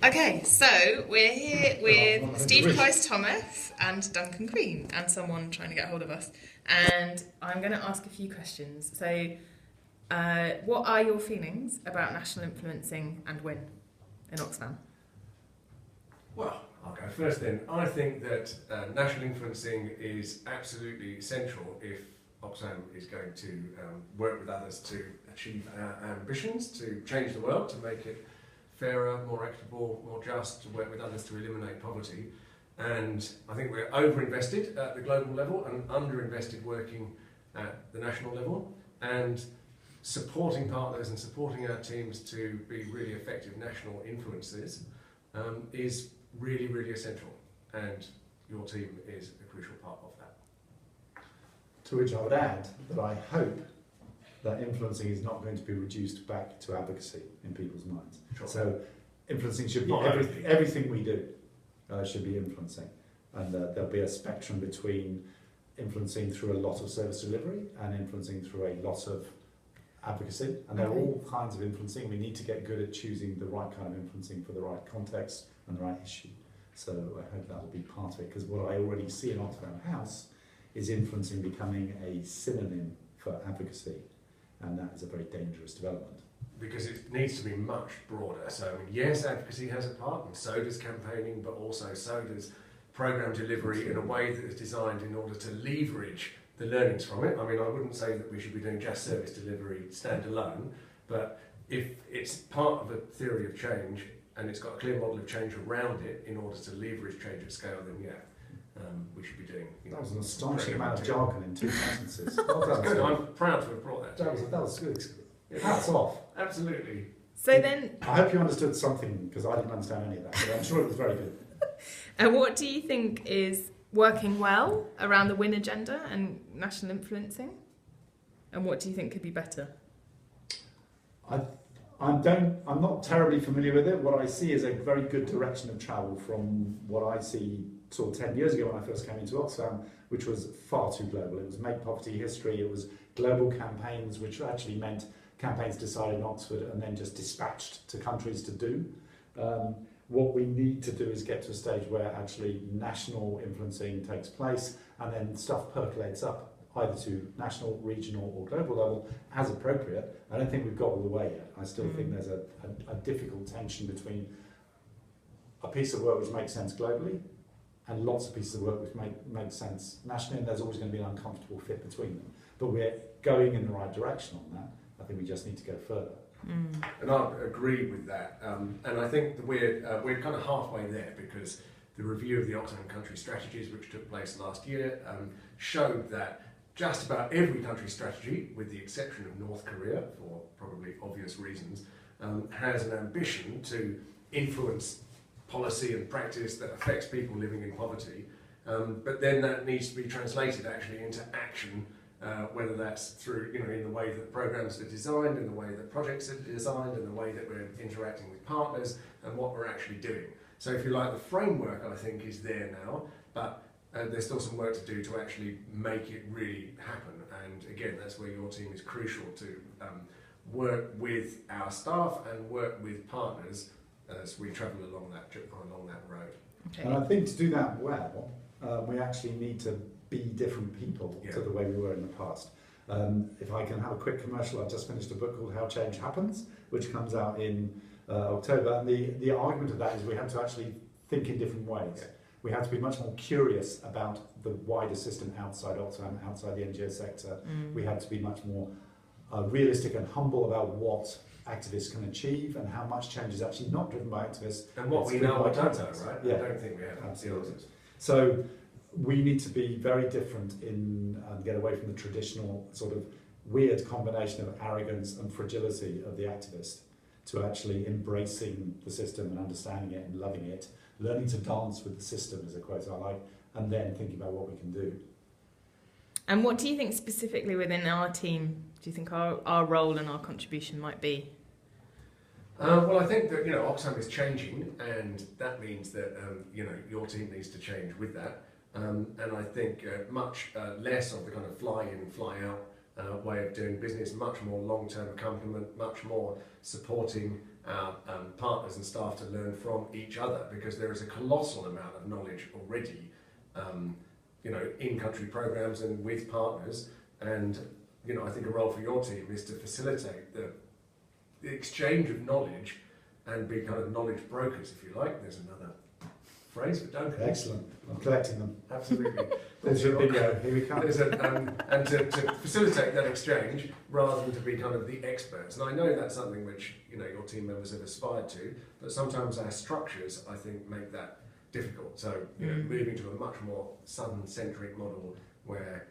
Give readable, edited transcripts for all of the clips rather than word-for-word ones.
Okay, so we're here with Steve Price-Thomas and Duncan Green and someone trying to get hold of us. And I'm going to ask a few questions. So, what are your feelings about national influencing and when in Oxfam? Well, I'll go first then. I think that national influencing is absolutely central if Oxfam is going to work with others to achieve our ambitions, to change the world, to make it fairer, more equitable, more just, to work with others to eliminate poverty. And I think we're over-invested at the global level and under-invested working at the national level. And supporting partners and supporting our teams to be really effective national influencers is really, really essential. And your team is a crucial part of that. To which I would add that I hope that influencing is not going to be reduced back to advocacy in people's minds. Sure. So influencing should be everything we do should be influencing, and there'll be a spectrum between influencing through a lot of service delivery and influencing through a lot of advocacy, and there are all kinds of influencing. We need to get good at choosing the right kind of influencing for the right context and the right issue. So I hope that will be part of it, because what I already see in Oxfam House is influencing becoming a synonym for advocacy, and that is a very dangerous development. Because it needs to be much broader. So, I mean, yes, advocacy has a part, and so does campaigning, but also so does programme delivery in a way that is designed in order to leverage the learnings from it. I mean, I wouldn't say that we should be doing just service delivery standalone, but if it's part of a theory of change and it's got a clear model of change around it in order to leverage change at scale, then yeah, we should be doing. That was an astonishing amount of jargon in 2 sentences. Well, that's good. I'm proud to have brought that. That was good. Hats off. Absolutely. So then, I hope you understood something, because I didn't understand any of that, but I'm sure it was very good. And what do you think is working well around the WIN agenda and national influencing? And what do you think could be better? I'm not terribly familiar with it. What I see is a very good direction of travel from what I see sort of 10 years ago when I first came into Oxfam, which was far too global. It was Make Poverty History, it was global campaigns, which actually meant campaigns decided in Oxford and then just dispatched to countries to do. What we need to do is get to a stage where actually national influencing takes place and then stuff percolates up either to national, regional or global level as appropriate. I don't think we've got all the way yet. I still think there's a difficult tension between a piece of work which makes sense globally and lots of pieces of work which make sense nationally, and there's always going to be an uncomfortable fit between them. But we're going in the right direction on that. I think we just need to go further. And I agree with that. And I think that we're kind of halfway there, because the review of the Oxfam country strategies, which took place last year, showed that just about every country strategy, with the exception of North Korea, for probably obvious reasons, has an ambition to influence policy and practice that affects people living in poverty. But then that needs to be translated actually into action, whether that's through, in the way that programs are designed, in the way that projects are designed, in the way that we're interacting with partners, and what we're actually doing. So if you like, the framework, I think, is there now, but there's still some work to do to actually make it really happen. And again, that's where your team is crucial to work with our staff and work with partners as we travel along that road. Okay. And I think to do that well, we actually need to be different people to the way we were in the past. If I can have a quick commercial, I've just finished a book called How Change Happens, which comes out in October. And the argument of that is we have to actually think in different ways. Yeah. We have to be much more curious about the wider system outside Oxfam, outside the NGO sector. We have to be much more realistic and humble about what activists can achieve and how much change is actually not driven by activists. And what we know, I don't know, right? Yeah. I don't think we have. Absolutely. So we need to be very different and get away from the traditional sort of weird combination of arrogance and fragility of the activist to actually embracing the system and understanding it and loving it, learning to dance with the system is a quote I like, and then thinking about what we can do. And what do you think specifically within our team, do you think our role and our contribution might be? Well, I think that, Oxfam is changing, and that means that, your team needs to change with that. And I think much less of the kind of fly-in, fly-out way of doing business, much more long-term accompaniment, much more supporting our partners and staff to learn from each other, because there is a colossal amount of knowledge already, in country programs and with partners. And I think a role for your team is to facilitate the exchange of knowledge and be kind of knowledge brokers, if you like. There's another phrase for Duncan. Excellent. I'm collecting them. Absolutely. There's your video. Here we come. And to facilitate that exchange rather than to be kind of the experts. And I know that's something which your team members have aspired to, but sometimes our structures, I think, make that difficult. So moving to a much more Southern-centric model where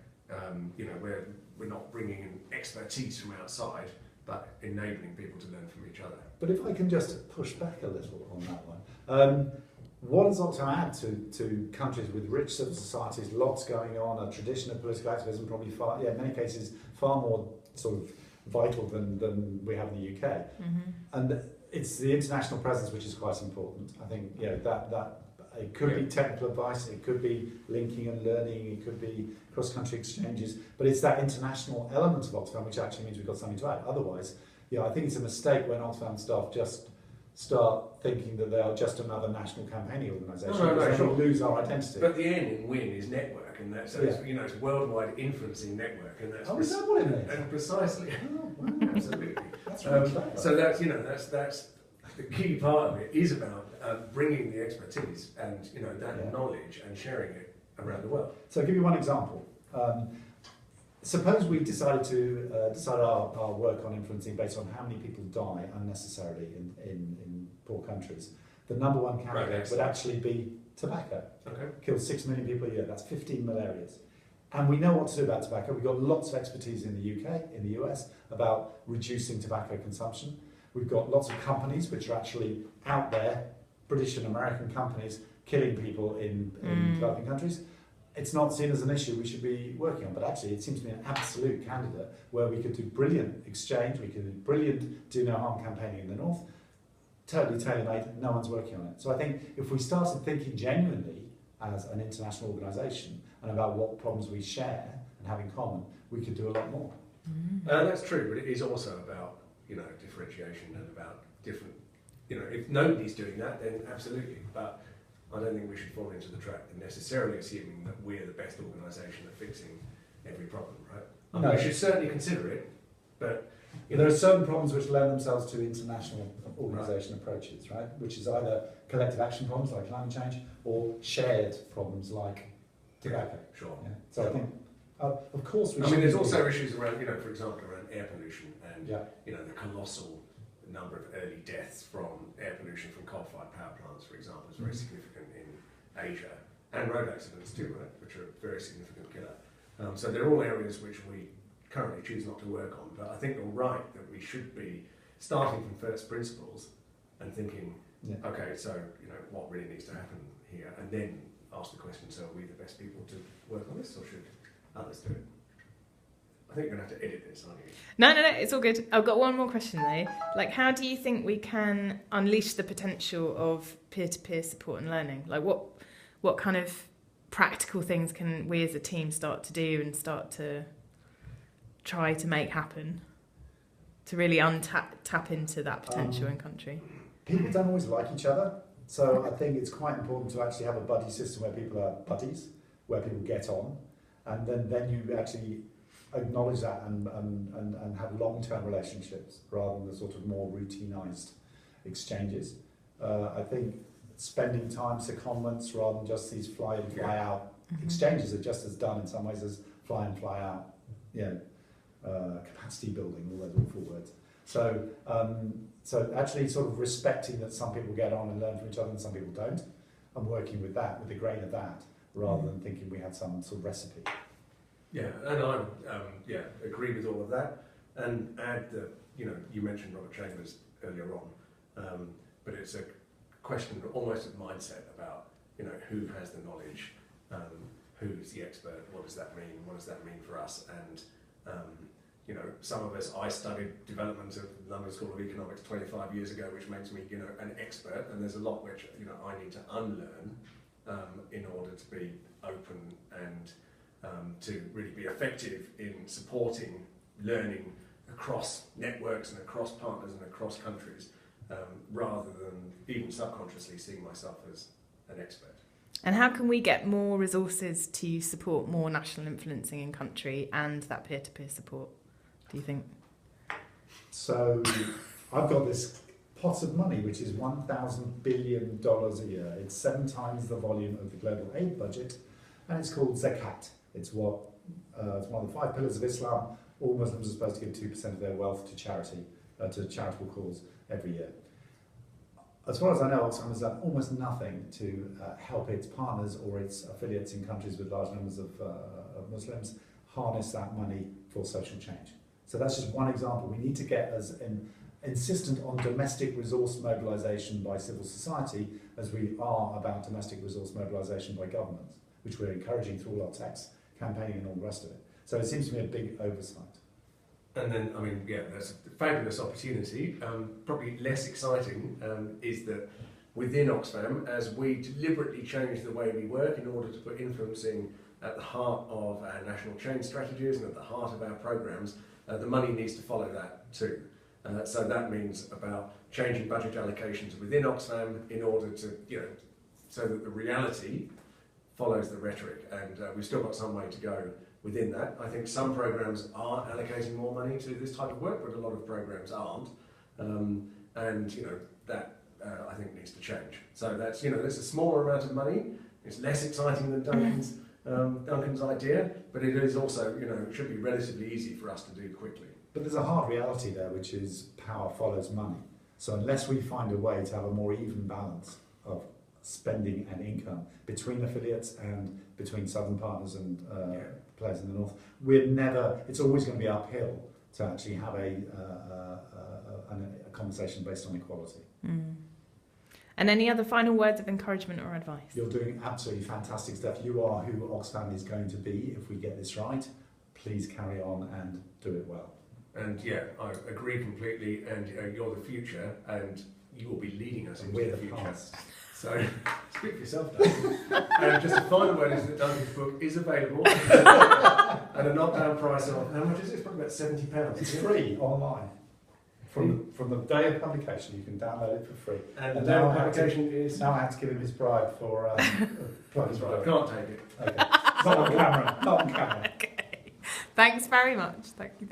where we're not bringing in expertise from outside, but enabling people to learn from each other. But if I can just push back a little on that one. What does Oxfam add to countries with rich civil societies, lots going on, a tradition of political activism, probably in many cases far more sort of vital than we have in the UK. Mm-hmm. And it's the international presence which is quite important. I think that it could be technical advice, it could be linking and learning, it could be cross-country exchanges, but it's that international element of Oxfam which actually means we've got something to add. Otherwise, I think it's a mistake when Oxfam staff just start thinking that they are just another national campaigning organisation. No, sure. We lose our identity. But the end in WIN is network, and that's it's worldwide influencing network, and that's is that what it is? And precisely. Oh, wow. Absolutely. That's really clever. So that's the key part of it is about bringing the expertise and that knowledge and sharing it around the world. So I'll give you one example. Suppose we decided to decide our work on influencing based on how many people die unnecessarily in poor countries. The number one candidate would actually be tobacco. Okay. Kills 6 million people a year. That's 15 malarias. And we know what to do about tobacco. We've got lots of expertise in the UK, in the US, about reducing tobacco consumption. We've got lots of companies which are actually out there, British and American companies, killing people in developing countries. It's not seen as an issue we should be working on, but actually it seems to be an absolute candidate where we could do brilliant exchange, we could do brilliant do no harm campaigning in the north, totally tailor-made, no one's working on it. So I think if we started thinking genuinely as an international organisation and about what problems we share and have in common, we could do a lot more. That's true, but it is also about differentiation and about different. If nobody's doing that, then absolutely. But I don't think we should fall into the trap of necessarily assuming that we're the best organisation at fixing every problem, right? No. We should certainly consider it, but there are certain problems which lend themselves to international organisation approaches, right? Which is either collective action problems like climate change or shared problems like tobacco. Sure. Yeah. So I think, of course, there's also issues around, for example, around air pollution and the colossal number of early deaths from air pollution from coal-fired power plants, for example, is very significant in Asia, and road accidents too, right, which are a very significant killer. So they're all areas which we currently choose not to work on, but I think you're right that we should be starting from first principles and thinking, okay, so what really needs to happen here, and then ask the question: so are we the best people to work on this, or should others do it? I think you're going to have to edit this, aren't you? No, it's all good. I've got one more question though. Like, how do you think we can unleash the potential of peer-to-peer support and learning? Like, what kind of practical things can we as a team start to do and start to try to make happen to really tap into that potential in country? People don't always like each other, so I think it's quite important to actually have a buddy system where people are buddies, where people get on, and then you actually acknowledge that and have long-term relationships rather than the sort of more routinized exchanges. I think spending time secondments rather than just these fly in, fly out exchanges are just as done in some ways as fly in, fly out, capacity building, all those awful words. So actually sort of respecting that some people get on and learn from each other and some people don't, and working with that, with the grain of that, rather than thinking we had some sort of recipe. Yeah, and I would agree with all of that, and add that you mentioned Robert Chambers earlier on, but it's a question almost of mindset about who has the knowledge, who's the expert, what does that mean for us, and some of us, I studied development at London School of Economics 25 years ago, which makes me an expert, and there's a lot which I need to unlearn in order to be open and to really be effective in supporting learning across networks and across partners and across countries. rather than even subconsciously seeing myself as an expert. And how can we get more resources to support more national influencing in country and that peer-to-peer support, do you think? So I've got this pot of money, which is $1,000 billion a year. It's 7 times the volume of the global aid budget, and it's called zakat. It's one of the 5 pillars of Islam. All Muslims are supposed to give 2% of their wealth to charity, to charitable cause every year. As far as I know, Oxfam has done almost nothing to help its partners or its affiliates in countries with large numbers of Muslims harness that money for social change. So that's just one example. We need to get as insistent on domestic resource mobilisation by civil society as we are about domestic resource mobilisation by governments, which we're encouraging through all our tax campaigning and all the rest of it. So it seems to me a big oversight. And then, I mean, yeah, that's a fabulous opportunity. Probably less exciting is that within Oxfam, as we deliberately change the way we work in order to put influencing at the heart of our national change strategies and at the heart of our programmes, the money needs to follow that too. So that means about changing budget allocations within Oxfam in order to, so that the reality follows the rhetoric. And we've still got some way to go within that. I think some programmes are allocating more money to this type of work, but a lot of programmes aren't. That I think needs to change. So that's, there's a smaller amount of money. It's less exciting than Duncan's idea, but it is also, it should be relatively easy for us to do quickly. But there's a hard reality there, which is power follows money. So unless we find a way to have a more even balance of spending and income between affiliates and between southern partners and players in the north, it's always going to be uphill to actually have a conversation based on equality. Mm. And any other final words of encouragement or advice? You're doing absolutely fantastic stuff. You are who Oxfam is going to be if we get this right. Please carry on and do it well. And I agree completely, and you're the future, and you will be leading us into the future. Past. So, speak for yourself, Duncan. And just a final word is that Duncan's book is available at a knockdown price of, how much is it? It's probably about £70. It's free online. From the day of publication, you can download it for free. And the day of publication is... Now I have to give him his bribe for... That's right, I can't take it. Okay. Not on camera. Not on camera. Okay. Thanks very much. Thank you.